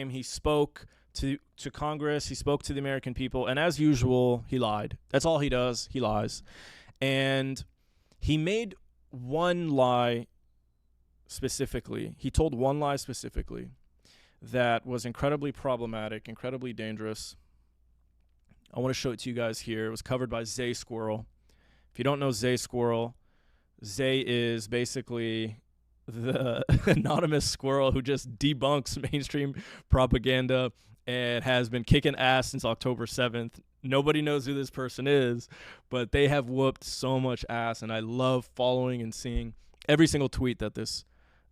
time he spoke to Congress, he spoke to the American people, and as usual, he lied. That's all he does. He lies. And he made one lie specifically. He told one lie specifically that was incredibly problematic, incredibly dangerous. I want to show it to you guys here. It was covered by Zay Squirrel. If you don't know Zay Squirrel, Zay is basically the anonymous squirrel who just debunks mainstream propaganda and has been kicking ass since October 7th. Nobody knows who this person is, but they have whooped so much ass, and I love following and seeing every single tweet that this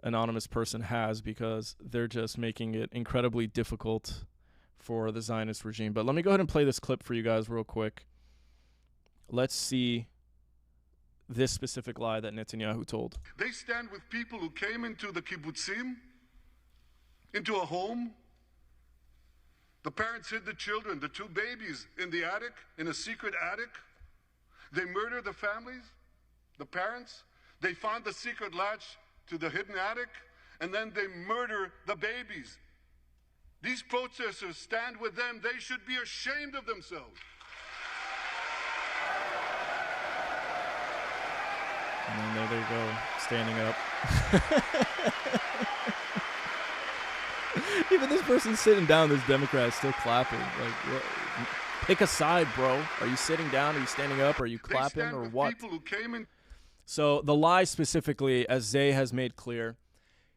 anonymous person has because they're just making it incredibly difficult for the Zionist regime. But let me go ahead and play this clip for you guys real quick. Let's see this specific lie that Netanyahu told. They stand with people who came into the kibbutzim, into a home. The parents hid the children, the two babies, in the attic, in a secret attic. They murdered the families, the parents. They found the secret latch to the hidden attic, and then they murder the babies. These protesters stand with them. They should be ashamed of themselves. And then there they go, standing up. Even this person sitting down, this Democrat is still clapping. Like, what? Pick a side, bro. Are you sitting down? Are you standing up? Are you clapping or what? People who came in. So the lie specifically, as Zay has made clear,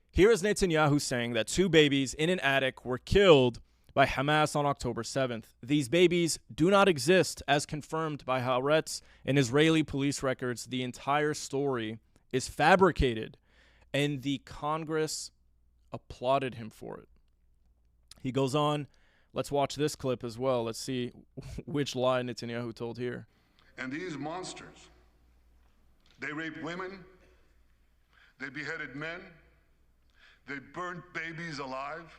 here is Netanyahu saying that two babies in an attic were killed by Hamas on October 7th. These babies do not exist, as confirmed by Haaretz and Israeli police records. The entire story is fabricated, and the Congress applauded him for it. He goes on. Let's watch this clip as well. Let's see which lie Netanyahu told here. And these monsters, they raped women, they beheaded men, they burned babies alive,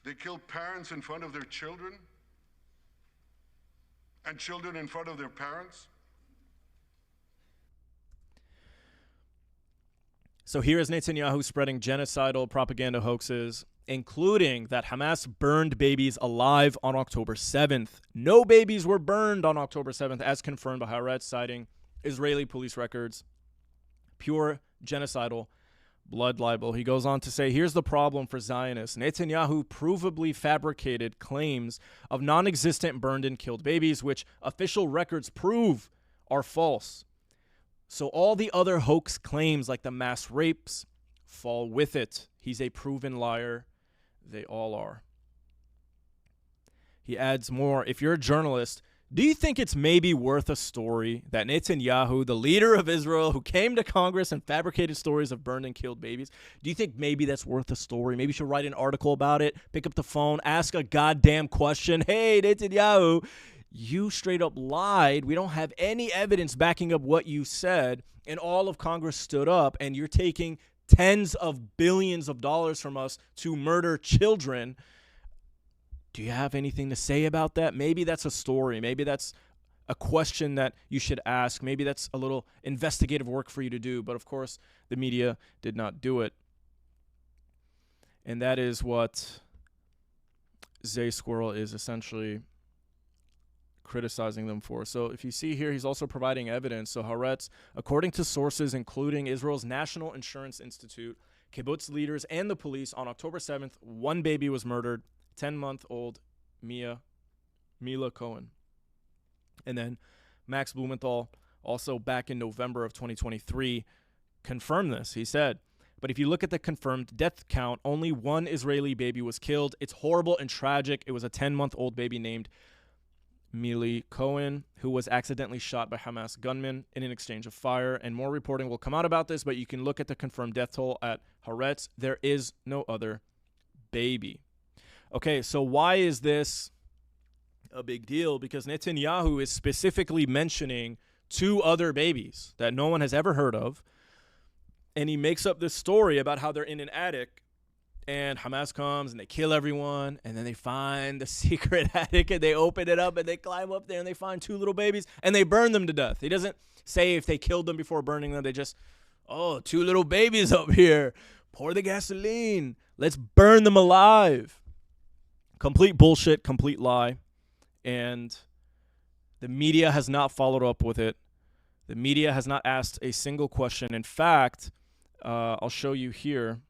they killed parents in front of their children, and children in front of their parents. So here is Netanyahu spreading genocidal propaganda hoaxes, including that Hamas burned babies alive on October 7th. No babies were burned on October 7th, as confirmed by Haaretz, citing Israeli police records. Pure genocidal blood libel. He goes on to say, here's the problem for Zionists. Netanyahu provably fabricated claims of non-existent burned and killed babies, which official records prove are false. So all the other hoax claims, like the mass rapes, fall with it. He's a proven liar. They all are. He adds more. If you're a journalist, do you think it's maybe worth a story that Netanyahu, the leader of Israel, who came to Congress and fabricated stories of burned and killed babies, do you think maybe that's worth a story? Maybe you should write an article about it, pick up the phone, ask a goddamn question. Hey, Netanyahu, you straight up lied. We don't have any evidence backing up what you said. And all of Congress stood up, and you're taking tens of billions of dollars from us to murder children. Do you have anything to say about that? Maybe that's a story. Maybe that's a question that you should ask. Maybe that's a little investigative work for you to do. But, of course, the media did not do it. And that is what Zay Squirrel is essentially criticizing them for. So if you see here, he's also providing evidence. So Haaretz, according to sources including Israel's National Insurance Institute, kibbutz leaders, and the police, on October 7th, one baby was murdered, 10-month-old Mila Cohen. And then Max Blumenthal, also back in November of 2023, confirmed this. He said, but if you look at the confirmed death count, only one Israeli baby was killed. It's horrible and tragic. It was a 10-month-old baby named Mila Cohen, who was accidentally shot by Hamas gunmen in an exchange of fire. And more reporting will come out about this, but you can look at the confirmed death toll at Haaretz. There is no other baby. Okay, so why is this a big deal? Because Netanyahu is specifically mentioning two other babies that no one has ever heard of. And he makes up this story about how they're in an attic and Hamas comes and they kill everyone. And then they find the secret attic and they open it up and they climb up there and they find two little babies and they burn them to death. He doesn't say if they killed them before burning them. They just, oh, two little babies up here. Pour the gasoline. Let's burn them alive. Complete bullshit, complete lie. And the media has not followed up with it. The media has not asked a single question. In fact, I'll show you here.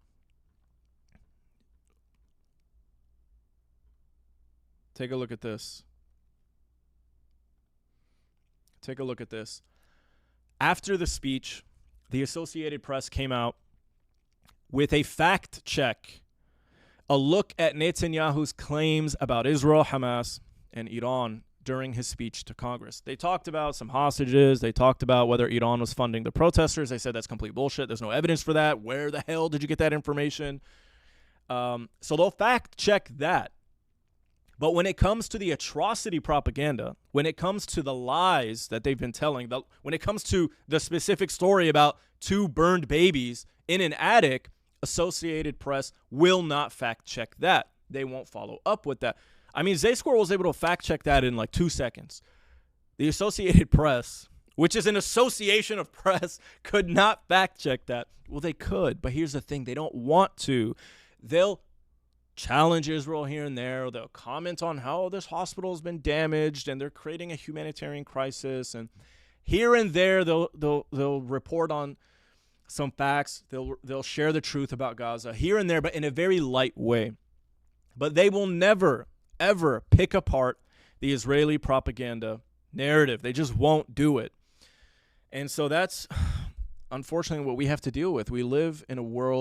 Take a look at this. Take a look at this. After the speech, the Associated Press came out with a fact check, a look at Netanyahu's claims about Israel, Hamas, and Iran during his speech to Congress. They talked about some hostages. They talked about whether Iran was funding the protesters. They said that's complete bullshit. There's no evidence for that. Where the hell did you get that information? So they'll fact check that. But when it comes to the atrocity propaganda, when it comes to the lies that they've been telling, when it comes to the specific story about 2 burned babies in an attic, Associated Press will not fact check that. They won't follow up with that. I mean, Zayscore was able to fact check that in like 2 seconds. The Associated Press, which is an association of press, could not fact check that. Well, they could, but here's the thing. They don't want to. They'll challenge Israel here and there, or they'll comment on how this hospital has been damaged and they're creating a humanitarian crisis, and here and there they'll report on some facts. They'll share the truth about Gaza here and there, but in a very light way. But they will never ever pick apart the Israeli propaganda narrative. They just won't do it. And so that's unfortunately what we have to deal with. We live in a world